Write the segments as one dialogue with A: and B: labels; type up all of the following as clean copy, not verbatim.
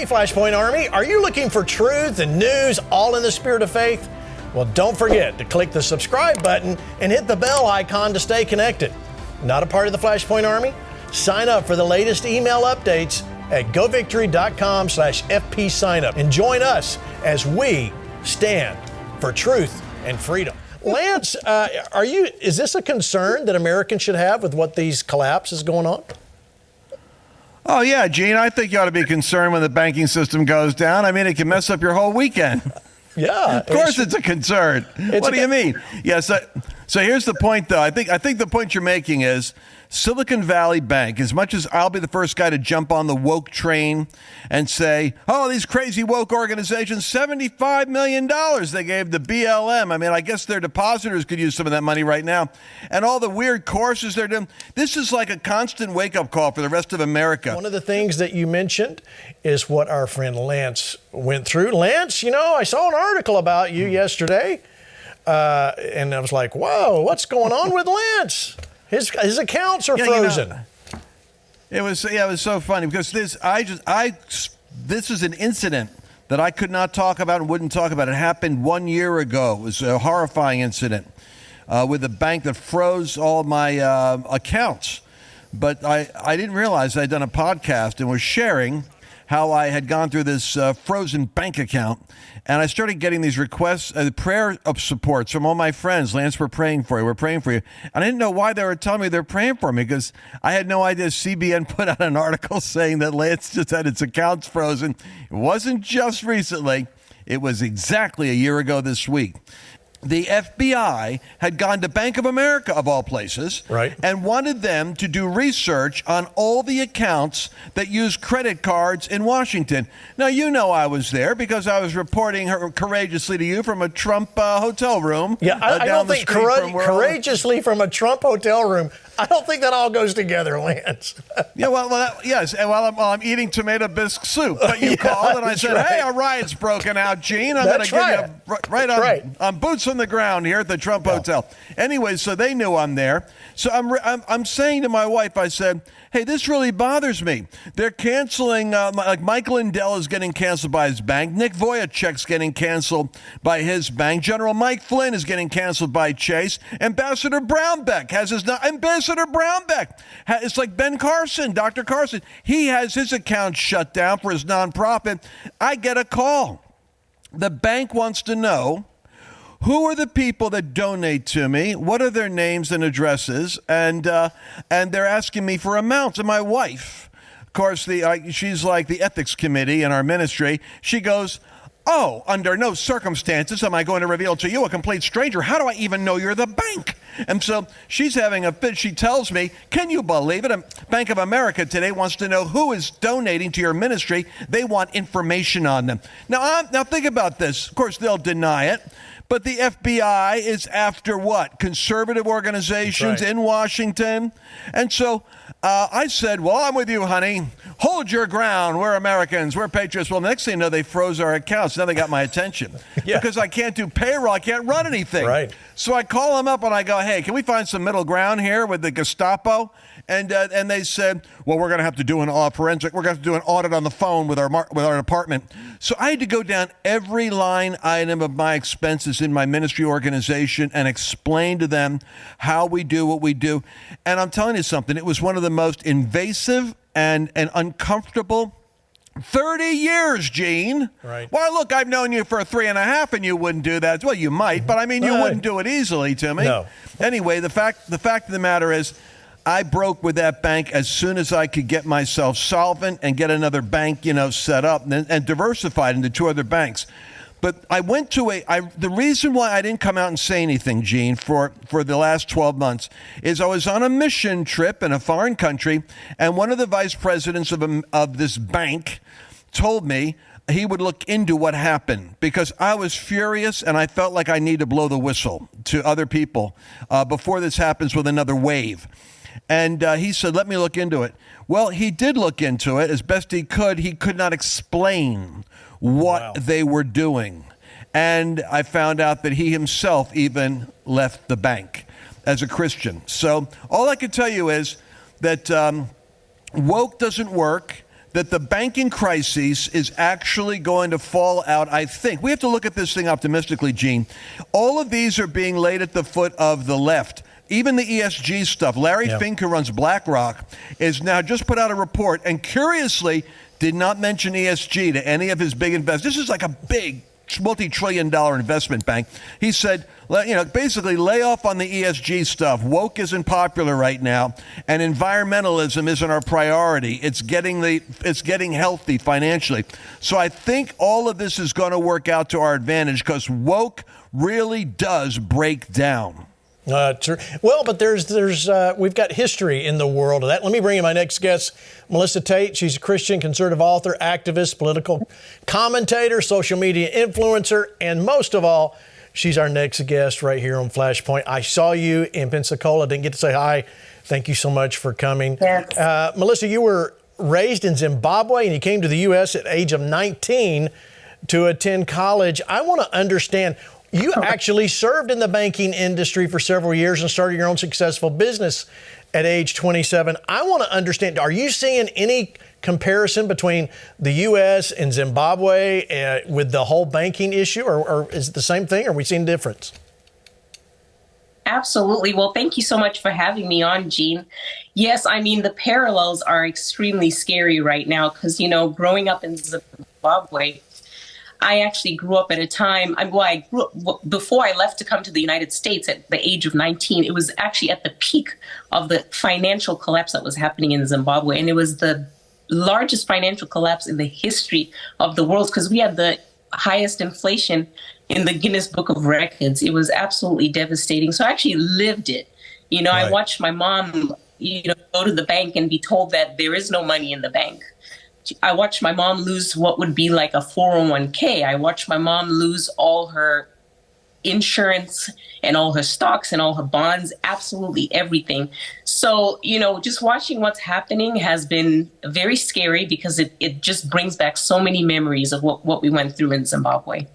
A: Hey, FlashPoint Army, are you looking for truth and news all in the spirit of faith? Well, don't forget to click the subscribe button and hit the bell icon to stay connected. Not a part of the FlashPoint Army? Sign up for the latest email updates at govictory.com/FP signup and join us as we stand for truth and freedom. Lance, is this a concern that Americans should have with what these collapses going on?
B: Oh, yeah, Gene, I think you ought to be concerned when the banking system goes down. I mean, it can mess up your whole weekend.
A: Yeah.
B: Of course it's a concern. What do you mean? Yeah, so here's the point, though. I think the point you're making is Silicon Valley Bank, as much as I'll be the first guy to jump on the woke train and say, oh, these crazy woke organizations, $75 million they gave the BLM. I mean, I guess their depositors could use some of that money right now. And all the weird courses they're doing. This is like a constant wake-up call for the rest of America.
A: One of the things that you mentioned is what our friend Lance went through. Lance, I saw an article about you yesterday, and I was like, whoa, what's going on with Lance? His accounts are frozen.
B: It was so funny because this is an incident that I could not talk about and wouldn't talk about. It happened 1 year ago. It was a horrifying incident with a bank that froze all my accounts. But I didn't realize I'd done a podcast and was sharing how I had gone through this frozen bank account. And I started getting these requests, prayer of supports from all my friends. Lance, we're praying for you. We're praying for you. And I didn't know why they were telling me they're praying for me because I had no idea. CBN put out an article saying that Lance just had its accounts frozen. It wasn't just recently. It was exactly a year ago this week. The FBI had gone to Bank of America, of all places,
A: right,
B: and wanted them to do research on all the accounts that use credit cards in Washington. Now, I was there because I was reporting courageously to you from a Trump hotel room.
A: Yeah, I don't think courageously from a Trump hotel room. I don't think that all goes together, Lance.
B: Yeah, yes. And while I'm eating tomato bisque soup, but you called and I said, "Hey, a riot's broken out, Gene. I'm going to give you on boots on the ground here at the Trump Hotel." Anyway, so they knew I'm there. So I'm saying to my wife, I said, "Hey, this really bothers me. They're canceling. Like Mike Lindell is getting canceled by his bank. Nick Vujicic's getting canceled by his bank. General Mike Flynn is getting canceled by Chase. Ambassador Brownback has his Ambassador Brownback. It's like Ben Carson, Dr. Carson. He has his account shut down for his nonprofit. I get a call. The bank wants to know who are the people that donate to me, what are their names and addresses, and they're asking me for amounts. And my wife, of course, she's like the ethics committee in our ministry. She goes, "Oh, under no circumstances am I going to reveal to you, a complete stranger. How do I even know you're the bank?" And so she's having a fit. She tells me, "Can you believe it? Bank of America today wants to know who is donating to your ministry. They want information on them." Now think about this. Of course, they'll deny it. But the FBI is after what? Conservative organizations in Washington. And so I said, "Well, I'm with you, honey. Hold your ground. We're Americans. We're patriots." Well, next thing you know, they froze our accounts. Now they got my attention because I can't do payroll. I can't run anything.
A: Right.
B: So I call them up and I go, "Hey, can we find some middle ground here with the Gestapo?" And they said, "Well, we're going to have to do an forensic. We're going to have to do an audit on the phone with our department." So I had to go down every line item of my expenses in my ministry organization and explain to them how we do what we do. And I'm telling you something, it was one of the most invasive and uncomfortable 30 years, Gene.
A: Right.
B: Well, look, I've known you for 3.5 and you wouldn't do that. Well, you might, but I mean, you wouldn't do it easily to me.
A: No.
B: Anyway, the fact of the matter is, I broke with that bank as soon as I could get myself solvent and get another bank, set up and diversified into 2 other banks. But I went to the reason why I didn't come out and say anything, Gene, for the last 12 months is I was on a mission trip in a foreign country, and one of the vice presidents of this bank told me he would look into what happened because I was furious and I felt like I need to blow the whistle to other people before this happens with another wave. And he said, "Let me look into it." Well, he did look into it as best he could. He could not explain what they were doing. And I found out that he himself even left the bank as a Christian. So all I can tell you is that woke doesn't work. that the banking crisis is actually going to fall out, I think. We have to look at this thing optimistically, Gene. All of these are being laid at the foot of the left. Even the ESG stuff. Larry Fink, who runs BlackRock, is now just put out a report and curiously did not mention ESG to any of his big investors. This is like a big multi-trillion-dollar investment bank. He said, basically lay off on the ESG stuff. Woke isn't popular right now, and environmentalism isn't our priority. It's getting healthy financially. So I think all of this is going to work out to our advantage because woke really does break down.
A: True. Well, but we've got history in the world of that. Let me bring in my next guest, Melissa Tate. She's a Christian conservative author, activist, political commentator, social media influencer, and most of all, she's our next guest right here on FlashPoint. I saw you in Pensacola. Didn't get to say hi. Thank you so much for coming.
C: Yes.
A: Melissa, you were raised in Zimbabwe and you came to the U.S. at the age of 19 to attend college. I want to understand. You actually served in the banking industry for several years and started your own successful business at age 27. I want to understand, are you seeing any comparison between the U.S. and Zimbabwe with the whole banking issue, or is it the same thing? Or are we seeing a difference?
C: Absolutely. Well, thank you so much for having me on, Gene. Yes, I mean, the parallels are extremely scary right now because, growing up in Zimbabwe, I actually grew up at a time, I grew up before I left to come to the United States at the age of 19. It was actually at the peak of the financial collapse that was happening in Zimbabwe. And it was the largest financial collapse in the history of the world because we had the highest inflation in the Guinness Book of Records. It was absolutely devastating. So I actually lived it. Right. I watched my mom, go to the bank and be told that there is no money in the bank. I watched my mom lose what would be like a 401k. I watched my mom lose all her insurance and all her stocks and all her bonds, absolutely everything. So, just watching what's happening has been very scary because it just brings back so many memories of what we went through in Zimbabwe.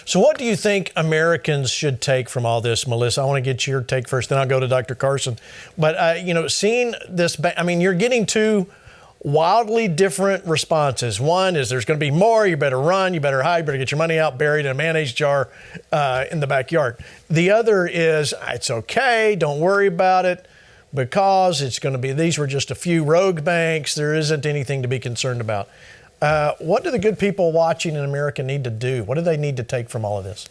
A: So what do you think Americans should take from all this, Melissa? I want to get your take first, then I'll go to Dr. Carson. But, seeing this, you're getting two wildly different responses. One is there's going to be more, you better run, you better hide, you better get your money out buried in a mayonnaise jar in the backyard. The other is it's okay, don't worry about it because it's going to be, these were just a few rogue banks, there isn't anything to be concerned about. What do the good people watching in America need to do? What do they need to take from all of this?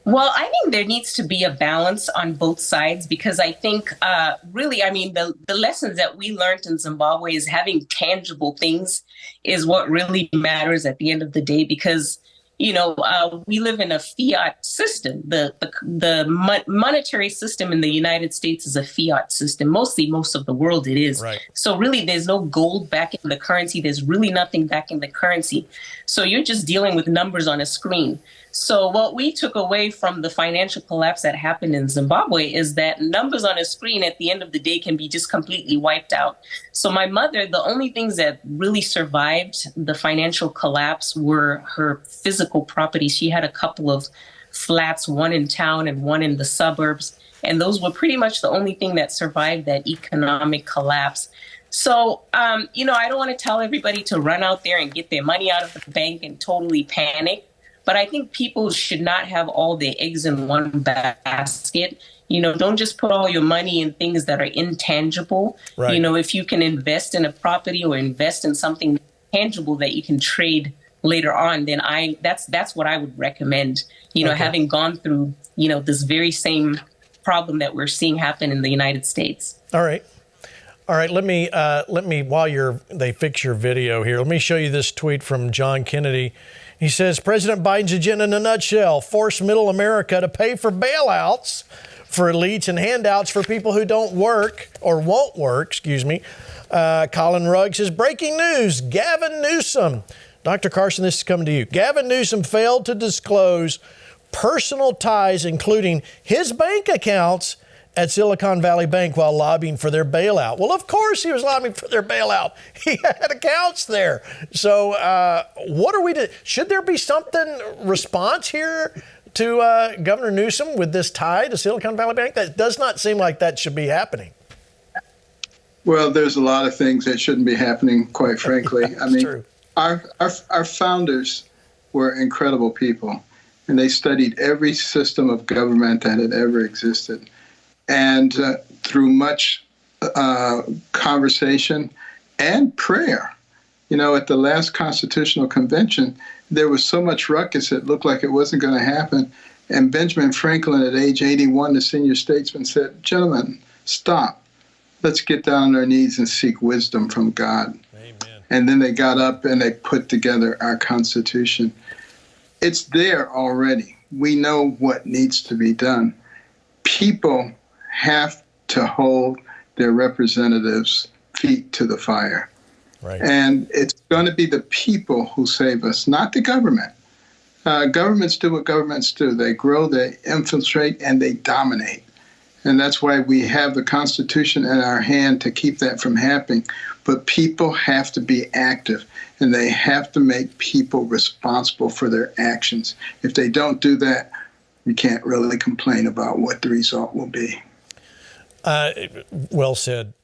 C: Well, I think there needs to be a balance on both sides because I think the lessons that we learned in Zimbabwe is having tangible things is what really matters at the end of the day because, we live in a fiat system. The monetary system in the United States is a fiat system. Most of the world it is. Right. So really there's no gold backing the currency. There's really nothing backing the currency. So you're just dealing with numbers on a screen. So what we took away from the financial collapse that happened in Zimbabwe is that numbers on a screen at the end of the day can be just completely wiped out. So my mother, the only things that really survived the financial collapse were her physical property. She had a couple of flats, one in town and one in the suburbs. And those were pretty much the only thing that survived that economic collapse. So, I don't want to tell everybody to run out there and get their money out of the bank and totally panic. But I think people should not have all their eggs in one basket. Don't just put all your money in things that are intangible. Right. If you can invest in a property or invest in something tangible that you can trade later on, then that's what I would recommend. Okay. Having gone through, this very same problem that we're seeing happen in the United States.
A: All right. Let me while they fix your video here, let me show you this tweet from John Kennedy. He says, President Biden's agenda in a nutshell, force middle America to pay for bailouts for elites and handouts for people who don't work or won't work, Colin Ruggs says, breaking news, Gavin Newsom. Dr. Carson, this is coming to you. Gavin Newsom failed to disclose personal ties, including his bank accounts at Silicon Valley Bank while lobbying for their bailout. Well, of course he was lobbying for their bailout. He had accounts there. So what are we to, should there be something response here to Governor Newsom with this tie to Silicon Valley Bank? That does not seem like that should be happening.
D: Well, there's a lot of things that shouldn't be happening, quite frankly. I mean,
A: true.
D: our founders were incredible people, and they studied every system of government that had ever existed. And through much conversation and prayer, at the last Constitutional Convention, there was so much ruckus it looked like it wasn't going to happen. And Benjamin Franklin, at age 81, the senior statesman, said, "Gentlemen, stop. Let's get down on our knees and seek wisdom from God."
A: Amen.
D: And then they got up and they put together our Constitution. It's there already. We know what needs to be done. People have to hold their representatives' feet to the fire.
A: Right.
D: And it's going to be the people who save us, not the government. Governments do what governments do. They grow, they infiltrate, and they dominate. And that's why we have the Constitution in our hand to keep that from happening. But people have to be active, and they have to make people responsible for their actions. If they don't do that, you can't really complain about what the result will be.
A: Well said.